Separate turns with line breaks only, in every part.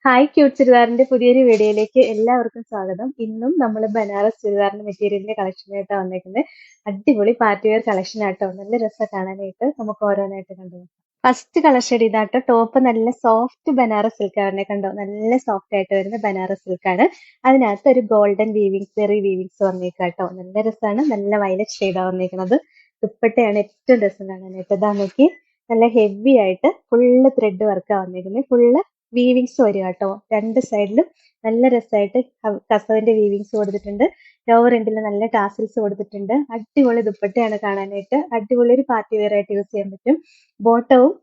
Hi cute ചുരിദാറിന്റെ പുതിയൊരു വീഡിയോയിലേക്ക് എല്ലാവർക്കും സ്വാഗതം. ഇന്നും നമ്മൾ ബനാറസ് ചുരിദാറിന്റെ മെറ്റീരിയലിന്റെ കളക്ഷനായിട്ടാണ് വന്നേക്കുന്നത്. അടിപൊളി പാർട്ടി വെയർ കളക്ഷൻ ആട്ടോ. നല്ല രസം കാണാനായിട്ട്. നമുക്ക് ഓരോന്നായിട്ട് കണ്ടു. ഫസ്റ്റ് കളർ ഷെയ്ഡ് ഇതാട്ടോ. ടോപ്പ് നല്ല സോഫ്റ്റ് ബനാറസ് സിൽക്ക് ആണ്, കണ്ടോ. നല്ല സോഫ്റ്റ് ആയിട്ട് വരുന്ന ബനാറസ് സിൽക്ക് ആണ്. അതിനകത്ത് ഒരു ഗോൾഡൻ വീവിങ്സ്, ചെറിയ വീവിങ്സ് വന്നേക്കാട്ടോ. നല്ല രസമാണ്. നല്ല വയലറ്റ് ഷെയ്ഡാണ് വന്നേക്കുന്നത്. ദുപ്പട്ടയാണ് ഏറ്റവും രസം കാണാനായിട്ട്. ഇതാ നോക്കി, നല്ല ഹെവി ആയിട്ട് ഫുള്ള് ത്രെഡ് വർക്കാണ് വന്നേക്കുന്നത്. ഫുള്ള് വീവിങ്സ് വരിക കേട്ടോ. രണ്ട് സൈഡിലും നല്ല രസമായിട്ട് കസവിന്റെ വീവിങ്സ് കൊടുത്തിട്ടുണ്ട്. ലോവർ എൻഡിൽ നല്ല ടാസിൽസ് കൊടുത്തിട്ടുണ്ട്. അടിപൊളി ദുപ്പട്ടയാണ് കാണാനായിട്ട്. അടിപൊളി ഒരു പാർട്ടി വെയർ ആയിട്ട് യൂസ് ചെയ്യാൻ പറ്റും. ബോട്ടവും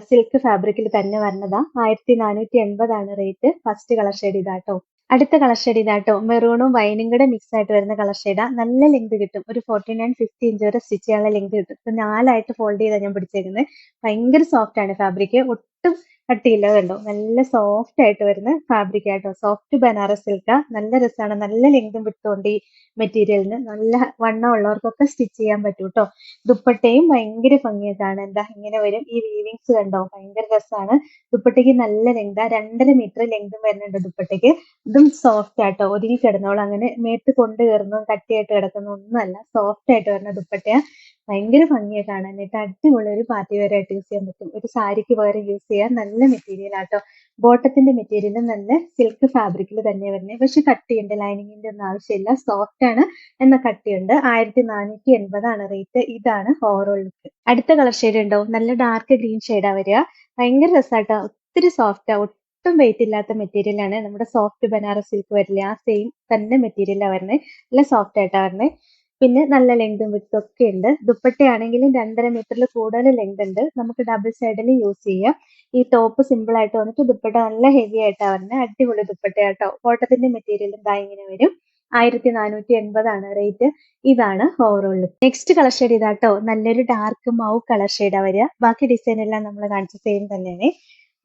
സിൽക്ക് ഫാബ്രിക്കിൽ തന്നെ വരുന്നതാ. 1480 റേറ്റ്. ഫസ്റ്റ് കളർ ഷെയ്ഡ് ഇതാട്ടോ. അടുത്ത കളർ ഷെയ്ഡ് ഇതാട്ടോ. മെറൂണും വൈനും കൂടെ മിക്സ് ആയിട്ട് വരുന്ന കളർ ഷെയ്ഡാ. നല്ല ലെങ്ത് കിട്ടും. ഒരു 49-50 ഇഞ്ച് വരെ സ്റ്റിച്ച് ചെയ്യാനുള്ള ലെങ്ത് കിട്ടും. ഇപ്പൊ 4 ഫോൾഡ് ചെയ്താൽ ഞാൻ പിടിച്ചേക്കുന്നത്. ഭയങ്കര സോഫ്റ്റ് ആണ് ഫാബ്രിക്. ഒട്ടും കട്ടിയില്ല, കണ്ടോ. നല്ല സോഫ്റ്റ് ആയിട്ട് വരുന്ന ഫാബ്രിക് ആട്ടോ. സോഫ്റ്റ് ബനാറസ് സിൽക്ക. നല്ല രസമാണ്. നല്ല ലെങ്തും വിട്ടുകൊണ്ട് ഈ മെറ്റീരിയലിന് നല്ല വണ്ണം ഉള്ളവർക്കൊക്കെ സ്റ്റിച്ച് ചെയ്യാൻ പറ്റും കേട്ടോ. ദുപ്പട്ടയും ഭയങ്കര ഭംഗിയായിട്ടാണ്. എന്താ ഇങ്ങനെ വരും. ഈ വീവിങ്സ് കണ്ടോ, ഭയങ്കര രസമാണ്. ദുപ്പട്ടയ്ക്ക് നല്ല ലെങ്താ. 2.5 മീറ്റർ ലെങ്തും വരുന്നുണ്ട് ദുപ്പട്ടയ്ക്ക്. ഇതും സോഫ്റ്റ് ആട്ടോ. ഒതുങ്ങി കിടന്നോളൂ. അങ്ങനെ മേത്ത് കൊണ്ട് കയറുന്നതും കട്ടിയായിട്ട് കിടക്കുന്ന ഒന്നുമല്ല. സോഫ്റ്റ് ആയിട്ട് വരുന്ന ദുപ്പട്ടയാ. ഭയങ്കര ഭംഗിയായി കാണാനായിട്ട്. അടിപൊളി ഒരു പാർട്ടി വെയർ ആയിട്ട് യൂസ് ചെയ്യാൻ പറ്റും. ഒരു സാരിക്ക് പകരം യൂസ് ചെയ്യാൻ നല്ല മെറ്റീരിയൽ ആട്ടോ. ബോട്ടത്തിന്റെ മെറ്റീരിയലും നല്ല സിൽക്ക് ഫാബ്രിക്കിൽ തന്നെ വരുന്നത്. പക്ഷെ കട്ടിയുണ്ട്. ലൈനിങ്ങിന്റെ ഒന്നും ആവശ്യമില്ല. സോഫ്റ്റ് ആണ്, എന്ന കട്ടിയുണ്ട്. 1480 റേറ്റ്. ഇതാണ് ഓവറോൾ ലുക്ക്. അടുത്ത കളർ ഷെയ്ഡ് ഉണ്ടോ. നല്ല ഡാർക്ക് ഗ്രീൻ ഷെയ്ഡാ വരിക. ഭയങ്കര രസമാട്ടോ. ഒത്തിരി സോഫ്റ്റാ. ഒട്ടും വെയിറ്റ് ഇല്ലാത്ത മെറ്റീരിയൽ ആണ്. നമ്മുടെ സോഫ്റ്റ് ബനാറസ് സിൽക്ക് വരില്ല, ആ സെയിം തന്നെ മെറ്റീരിയലാണ് വരുന്നത്. നല്ല സോഫ്റ്റ് ആയിട്ടാണ് വരുന്നത്. പിന്നെ നല്ല ലെങ്തും വിഡ്ത്തും ഒക്കെ ഉണ്ട്. ദുപ്പട്ടയാണെങ്കിലും 2.5 മീറ്ററിൽ കൂടുതൽ ലെങ്ത് ഉണ്ട്. നമുക്ക് ഡബിൾ സൈഡിൽ യൂസ് ചെയ്യാം. ഈ ടോപ്പ് സിമ്പിൾ ആയിട്ട് വന്നിട്ട് ദുപ്പട്ട നല്ല ഹെവി ആയിട്ടാണ് വരുന്നത്. അടിപൊളി ദുപ്പട്ടയാട്ടോ. കോട്ടത്തിന്റെ മെറ്റീരിയലും ദാ ഇങ്ങനെ വരും. 1480 റേറ്റ്. ഇതാണ് overall look. Next colour shade ഇതാട്ടോ. നല്ലൊരു ഡാർക്ക് മൗ കളർ ഷെയ്ഡാ വരിക. ബാക്കി ഡിസൈൻ എല്ലാം നമ്മൾ കാണിച്ച സെയിം തന്നെയാണ്.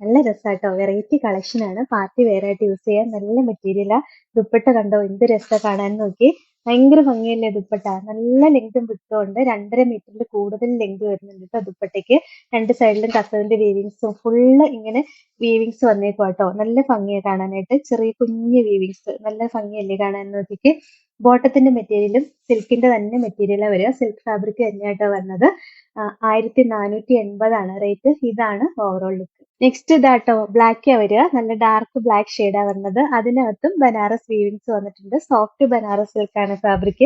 നല്ല രസാട്ടോ. വെറൈറ്റി കളക്ഷൻ ആണ്. പാർട്ടി വെയർ ആയിട്ട് യൂസ് ചെയ്യാൻ നല്ല മെറ്റീരിയലാ. ദുപ്പട്ട കണ്ടോ, എന്ത് രസാ കാണാൻ. നോക്കി, ഭയങ്കര ഭംഗിയല്ലേ ദുപ്പട്ട. നല്ല ലെങ്തും വിഡ്ത്തും ഉണ്ട്. 2.5 മീറ്ററിൽ കൂടുതൽ ലെങ്ത് വരുന്നുണ്ട് കേട്ടോ ദുപ്പട്ടയ്ക്ക്. രണ്ട് സൈഡിലും കസവിന്റെ വീവിങ്സും ഫുള്ള് ഇങ്ങനെ വീവിങ്സ് വന്നേക്കും കേട്ടോ. നല്ല ഭംഗിയാണ് കാണാനായിട്ട്. ചെറിയ കുഞ്ഞു വീവിങ്സ്. നല്ല ഭംഗിയല്ലേ കാണാൻ. നോക്കിക്ക്, ബോട്ടത്തിന്റെ മെറ്റീരിയലും സിൽക്കിന്റെ തന്നെ മെറ്റീരിയലാണ് വരിക. സിൽക്ക് ഫാബ്രിക് തന്നെയായിട്ടാണ് വരുന്നത്. 1480 റേറ്റ്. ഇതാണ് ഓവറോൾ ലുക്ക്. നെക്സ്റ്റ് ഇതാട്ടോ. ബ്ലാക്കാ വരിക. നല്ല ഡാർക്ക് ബ്ലാക്ക് ഷെയ്ഡാ വരുന്നത്. അതിനകത്തും ബനാറസ് വീവിങ്സ് വന്നിട്ടുണ്ട്. സോഫ്റ്റ് ബനാറസ് സിൽക്ക് ആണ് ഫാബ്രിക്.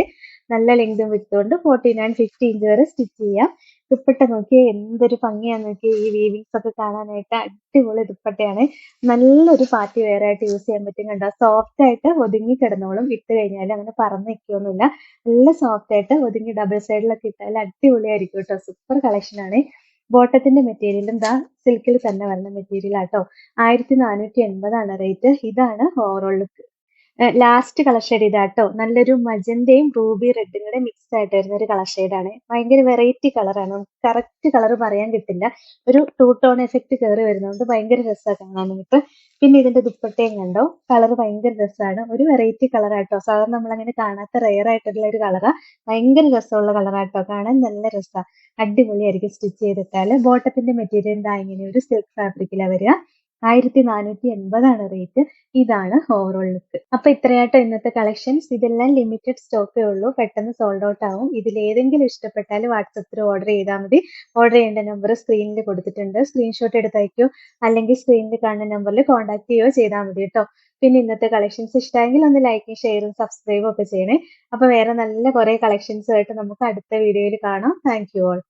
നല്ല ലെങ്തും വിട്ടുകൊണ്ട് 49-50 ഇഞ്ച് വരെ സ്റ്റിച്ച് ചെയ്യാം. ദുപ്പട്ട നോക്കിയേ, എന്തൊരു ഭംഗിയാന്ന് നോക്കിയേ. ഈ വീവിങ്സ് ഒക്കെ കാണാനായിട്ട് അടിപൊളി ദുപ്പട്ടയാണ്. നല്ലൊരു പാർട്ടി വെയർ ആയിട്ട് യൂസ് ചെയ്യാൻ പറ്റും. കണ്ടോ, സോഫ്റ്റ് ആയിട്ട് ഒതുങ്ങി കിടന്നോളും. ഇട്ട് കഴിഞ്ഞാൽ അങ്ങനെ പറന്ന് നിൽക്കുകയൊന്നുമില്ല. നല്ല സോഫ്റ്റ് ആയിട്ട് ഒതുങ്ങി ഡബിൾ സൈഡിലൊക്കെ ഇട്ടാൽ അടിപൊളിയായിരിക്കും കേട്ടോ. സൂപ്പർ കളക്ഷൻ ആണ്. ബോട്ടത്തിന്റെ മെറ്റീരിയലും ദാ സിൽക്കിൽ തന്നെ വരുന്ന മെറ്റീരിയൽ ആട്ടോ. 1480 റേറ്റ്. ഇതാണ് overall look. Last colour shade ഇതാട്ടോ. നല്ലൊരു മജന്തയും റൂബി റെഡും കൂടെ മിക്സ് ആയിട്ട് വരുന്ന ഒരു കളർ ഷെയ്ഡാണ്. ഭയങ്കര വെറൈറ്റി കളറാണ്. നമുക്ക് കറക്റ്റ് കളർ പറയാൻ കിട്ടില്ല. ഒരു ടൂ ടോൺ എഫക്ട് കയറി വരുന്നതുകൊണ്ട് ഭയങ്കര രസമാണ് കാണാൻ നമുക്ക്. പിന്നെ ഇതിന്റെ ദുപ്പട്ടയും കണ്ടോ, കളർ ഭയങ്കര രസമാണ്. ഒരു വെറൈറ്റി കളറാട്ടോ. സാധാരണ നമ്മളങ്ങനെ കാണാത്ത റെയർ ആയിട്ടുള്ള ഒരു കളറാ. ഭയങ്കര രസമുള്ള കളറാട്ടോ. കാണാൻ നല്ല രസമാണ്. അടിപൊളിയായിരിക്കും സ്റ്റിച്ച് ചെയ്തിട്ടാല്. ബോട്ടത്തിന്റെ മെറ്റീരിയൽ ദാ ഇങ്ങനെ ഒരു സിൽക്ക് ഫാബ്രിക്കിലാണ് വരിക. 1480 റേറ്റ്. ഇതാണ് ഓവറോൾ ലുക്ക്. അപ്പൊ ഇത്രയാട്ടോ ഇന്നത്തെ കളക്ഷൻസ്. ഇതെല്ലാം ലിമിറ്റഡ് സ്റ്റോക്കേ ഉള്ളൂ. പെട്ടെന്ന് സോൾഡ് ഔട്ട് ആവും. ഇതിലേതെങ്കിലും ഇഷ്ടപ്പെട്ടാൽ വാട്സപ്പിൽ ഓർഡർ ചെയ്താൽ മതി. ഓർഡർ ചെയ്യേണ്ട നമ്പർ സ്ക്രീനിൽ കൊടുത്തിട്ടുണ്ട്. സ്ക്രീൻഷോട്ട് എടുത്തയക്കോ, അല്ലെങ്കിൽ സ്ക്രീനിൽ കാണുന്ന നമ്പറിൽ കോൺടാക്ട് ചെയ്യുകയോ ചെയ്താൽ മതി കേട്ടോ. പിന്നെ ഇന്നത്തെ കളക്ഷൻസ് ഇഷ്ടമെങ്കിൽ ഒന്ന് ലൈക്കും ഷെയറും സബ്സ്ക്രൈബും ഒക്കെ ചെയ്യണേ. അപ്പൊ വേറെ നല്ല കുറെ കളക്ഷൻസ് ആയിട്ട് നമുക്ക് അടുത്ത വീഡിയോയിൽ കാണാം. Thank you all.